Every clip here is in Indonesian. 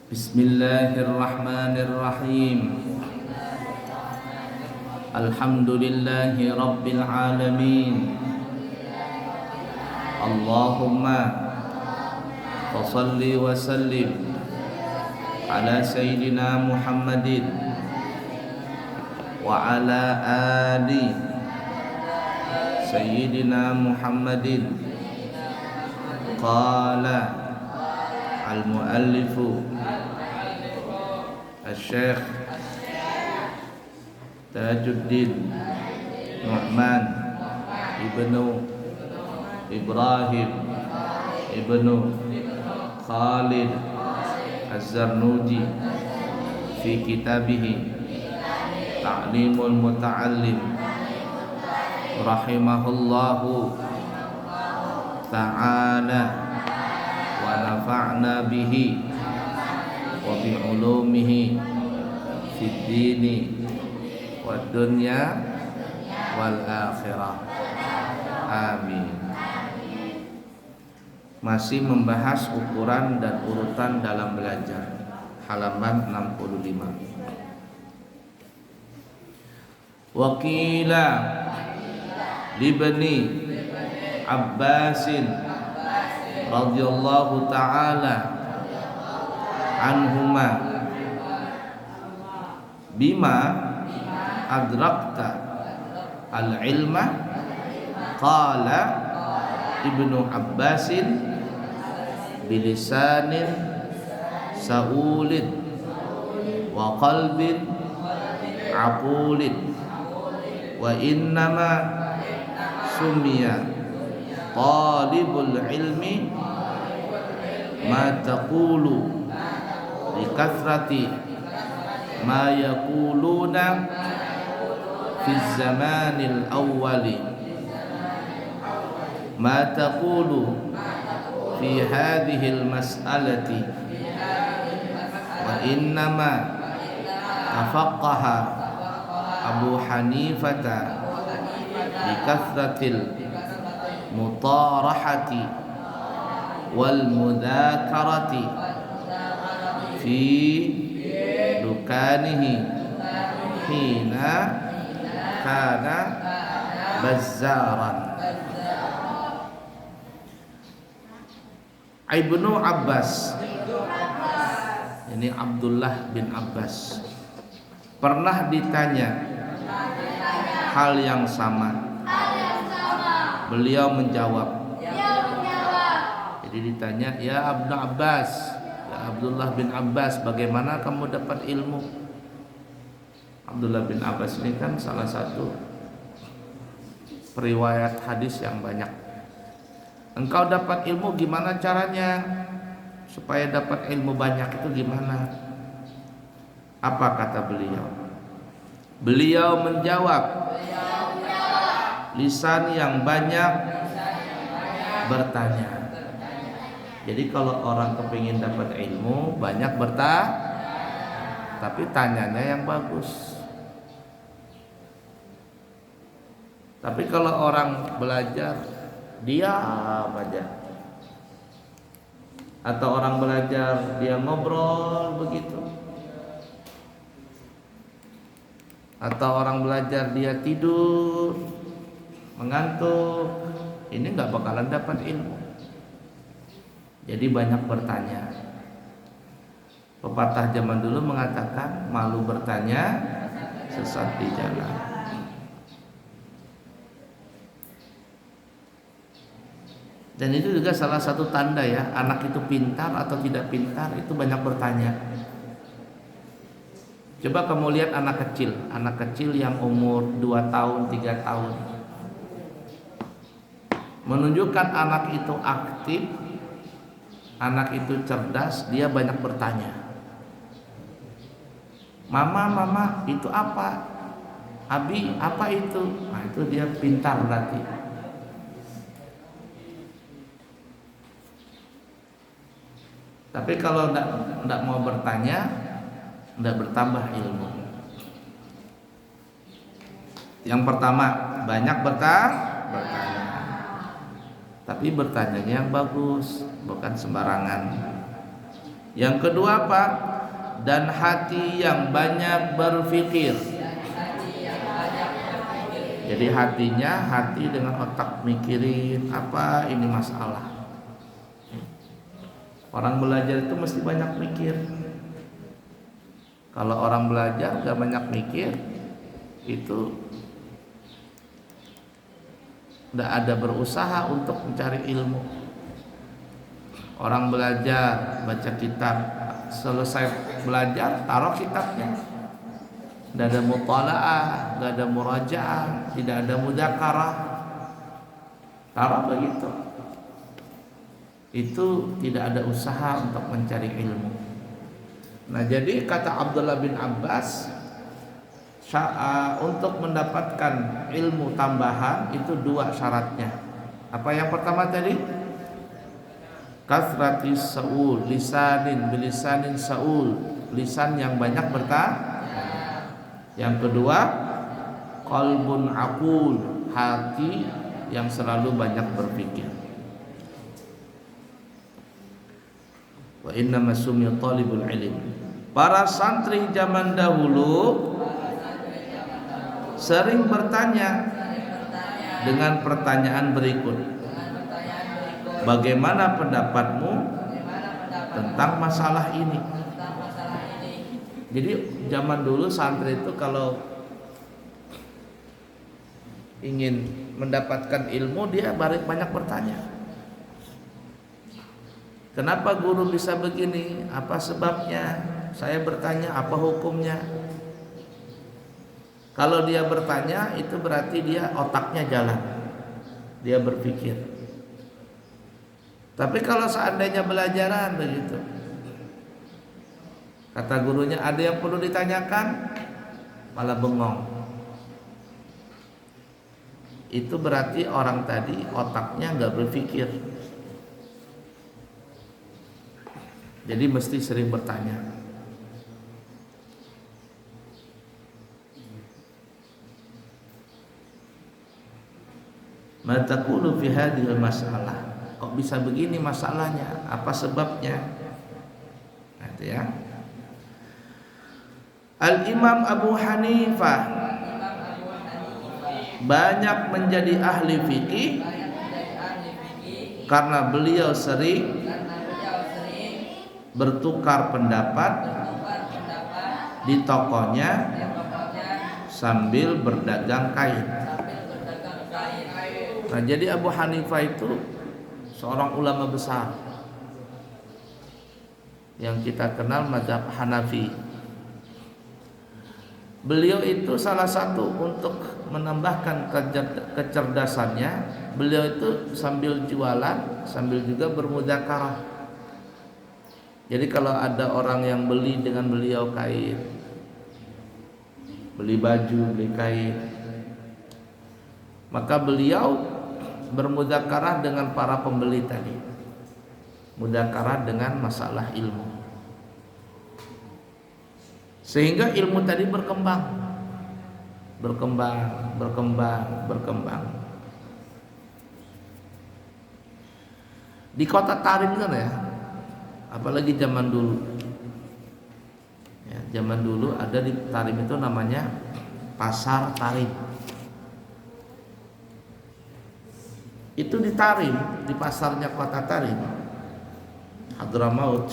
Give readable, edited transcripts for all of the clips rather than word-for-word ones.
Bismillahirrahmanirrahim. Alhamdulillahi rabbil alamin. Allahumma salli wa sallim ala sayyidina Muhammadin wa ala ali sayyidina Muhammadin. Qala al-muallifu Al-Syekh Tajuddin Nu'man ibnu Ibrahim ibnu Khalid Az-Zarnuji fi kitabihi Ta'limul Muta'allim rahimahullahu ta'ala wa nafa'na bihi wa bi ulumihi fid dini wad dunya wal akhirah. Amin. Masih membahas ukuran dan urutan dalam belajar, halaman 65. Waqila libni Abbasin radhiyallahu ta'ala anhuma bima adrakta al-ilma. Qala Ibnu Abbasin bilisanin saulid wa qalbin aqulid wa innama summiya talibul ilmi ma taqulu likathrati ma yaquluna fi zamanil awwali ma taqulu fi hadhihi al-mas'alati wa innama tafaqqaha Abu Hanifata likathratil mutarahati wal mudzakarati fi dukanihi hina kana bazzaran. Ibnu Abbas, ini Abdullah bin Abbas, pernah ditanya hal yang sama. Beliau menjawab. Jadi ditanya, ya Ibnu Abbas, ya Abdullah bin Abbas, bagaimana kamu dapat ilmu? Abdullah bin Abbas ini kan salah satu periwayat hadis yang banyak. Engkau dapat ilmu gimana caranya? Supaya dapat ilmu banyak itu gimana? Apa kata beliau? Beliau menjawab, lisan yang banyak bertanya. Jadi kalau orang kepingin dapat ilmu, banyak bertanya, tapi tanyanya yang bagus. Tapi kalau orang belajar diam aja, atau orang belajar dia ngobrol begitu, atau orang belajar dia tidur mengantuk, ini nggak bakalan dapat ilmu. Jadi banyak bertanya. Pepatah zaman dulu mengatakan, malu bertanya sesat di jalan. Dan itu juga salah satu tanda ya, anak itu pintar atau tidak pintar, itu banyak bertanya. Coba kamu lihat anak kecil yang umur 2 tahun, 3 tahun, menunjukkan anak itu aktif, anak itu cerdas, dia banyak bertanya. Mama, itu apa? Abi, apa itu? Nah, itu dia pintar berarti. Tapi kalau tidak mau bertanya, tidak bertambah ilmu. Yang pertama, banyak bertanya. Tapi bertanyanya yang bagus, bukan sembarangan. Yang kedua apa? Dan hati yang banyak berpikir. Jadi hatinya hati dengan otak mikirin apa ini masalah. Orang belajar itu mesti banyak mikir. Kalau orang belajar gak banyak mikir, itu tidak ada berusaha untuk mencari ilmu. Orang belajar baca kitab, selesai belajar taruh kitabnya, tidak ada mutalaah, tidak ada murajaah, tidak ada mudzakarah, taruh begitu. Itu tidak ada usaha untuk mencari ilmu. Nah, jadi kata Abdullah bin Abbas, untuk mendapatkan ilmu tambahan itu dua syaratnya. Apa yang pertama tadi? Kasratis saul, bilisanin saul, lisan yang banyak bertanya. Yang kedua, qalbun aqul, hati yang selalu banyak berpikir. Wa inna masumya talibul ilm. Para santri zaman dahulu sering bertanya dengan pertanyaan berikut. Bagaimana pendapatmu tentang masalah ini? Jadi zaman dulu santri itu kalau ingin mendapatkan ilmu dia banyak bertanya. Kenapa guru bisa begini? Apa sebabnya? Saya bertanya apa hukumnya? Kalau dia bertanya itu berarti dia otaknya jalan, dia berpikir. Tapi kalau seandainya belajaran begitu, kata gurunya ada yang perlu ditanyakan, malah bengong. Itu berarti orang tadi otaknya nggak berpikir. Jadi mesti sering bertanya. Ma taqulu fi hadhil masalah? Kok bisa begini masalahnya? Apa sebabnya? Nah, itu ya. Al-Imam Abu Hanifah banyak menjadi ahli fikih karena beliau sering bertukar pendapat di tokonya sambil berdagang kain. Nah, jadi Abu Hanifah itu seorang ulama besar yang kita kenal mazhab Hanafi. Beliau itu salah satu untuk menambahkan kecerdasannya, beliau itu sambil jualan sambil juga bermudzakarah. Jadi kalau ada orang yang beli dengan beliau kain, beli baju, beli kain, maka beliau bermudzakarah dengan para pembeli tadi, mudzakarah dengan masalah ilmu, sehingga ilmu tadi berkembang. Di kota Tarim kan ya, apalagi zaman dulu ya, zaman dulu ada di Tarim itu namanya Pasar Tarim. Itu di Tarim, di pasarnya kota Tarim, Hadramaut.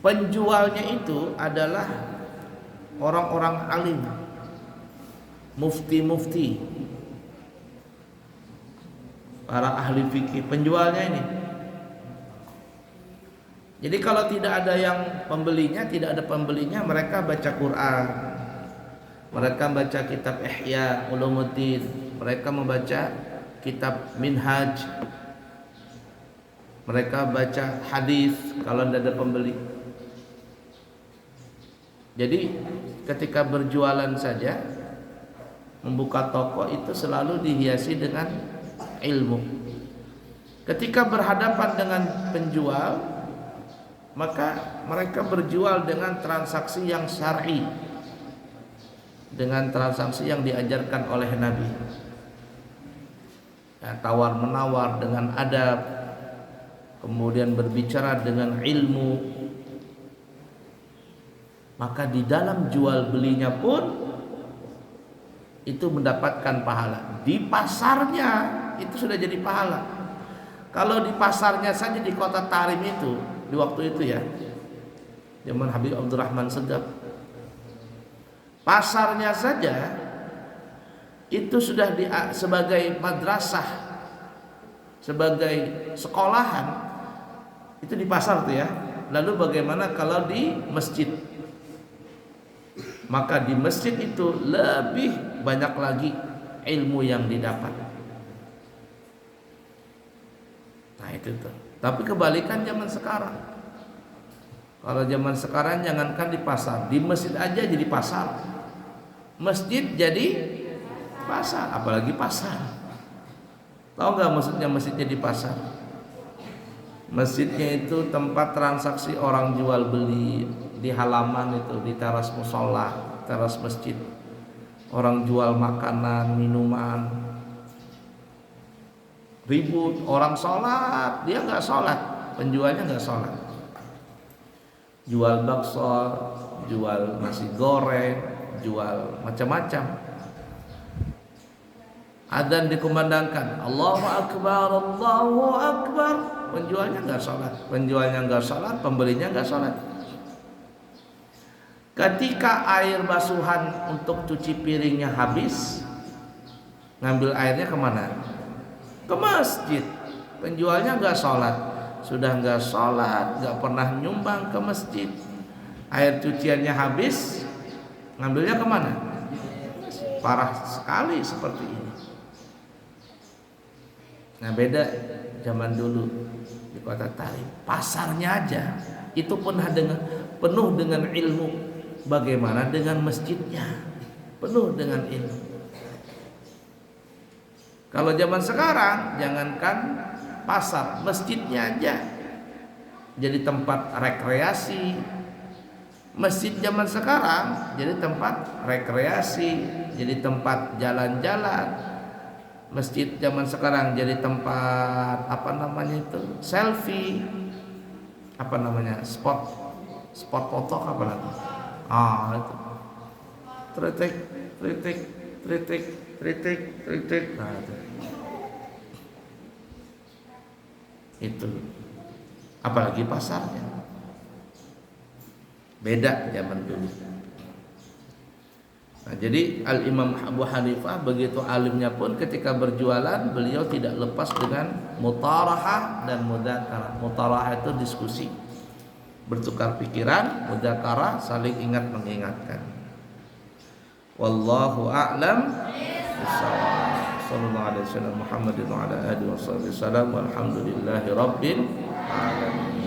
Penjualnya itu adalah orang-orang alim, mufti-mufti, para ahli fikih. Penjualnya ini. Jadi kalau tidak ada yang pembelinya, mereka baca Quran, mereka baca kitab Ihya Ulumuddin, mereka membaca kitab Minhaj, mereka baca hadis kalau tidak ada pembeli. Jadi ketika berjualan saja, membuka toko itu selalu dihiasi dengan ilmu. Ketika berhadapan dengan penjual, maka mereka berjual dengan transaksi yang syar'i, dengan transaksi yang diajarkan oleh Nabi ya, tawar menawar dengan adab, kemudian berbicara dengan ilmu, maka di dalam jual belinya pun itu mendapatkan pahala. Di pasarnya itu sudah jadi pahala. Kalau di pasarnya saja di kota Tarim itu, di waktu itu ya, zaman Habib Abdurrahman Segaf, pasarnya saja itu sudah sebagai madrasah, sebagai sekolahan, itu di pasar tuh ya. Lalu bagaimana kalau di masjid? Maka di masjid itu lebih banyak lagi ilmu yang didapat. Nah itu tuh. Tapi kebalikan zaman sekarang. Kalau zaman sekarang jangankan di pasar, di masjid aja jadi pasar. Masjid jadi pasar, apalagi pasar. Tahu nggak maksudnya masjid jadi pasar? Masjidnya itu tempat transaksi orang jual beli, di halaman itu, di teras musola, teras masjid. Orang jual makanan, minuman, ribut, orang sholat, dia nggak sholat, penjualnya nggak sholat. Jual bakso, jual nasi goreng, jual macam-macam. Adzan dikumandangkan, Allahu Akbar, Allahu Akbar. Penjualnya nggak sholat, penjualnya nggak sholat, pembelinya nggak sholat. Ketika air basuhan untuk cuci piringnya habis, ngambil airnya kemana? Ke masjid. Penjualnya nggak sholat, sudah nggak sholat, nggak pernah nyumbang ke masjid. Air cuciannya habis, ngambilnya kemana? Parah sekali seperti ini. Nah beda zaman dulu di kota Tarim, pasarnya aja itu penuh dengan ilmu. Bagaimana dengan masjidnya? Penuh dengan ilmu. Kalau zaman sekarang, jangankan pasar, masjidnya aja jadi tempat rekreasi. Masjid zaman sekarang jadi tempat rekreasi, jadi tempat jalan-jalan. Masjid zaman sekarang jadi tempat selfie, spot foto apa lagi? Itu tritik. Nah, itu apalagi pasarnya beda zaman dulu. Nah, jadi Al-Imam Abu Hanifah begitu alimnya pun ketika berjualan beliau tidak lepas dengan mutarahah dan mudzakarah. Mutarahah itu diskusi, bertukar pikiran, mudzakarah saling ingat mengingatkan. Wallahu a'lam bishawab. Sallallahu alaihi wasallam Muhammadin wa ala alihi wasallam. Walhamdulillahi rabbil alamin.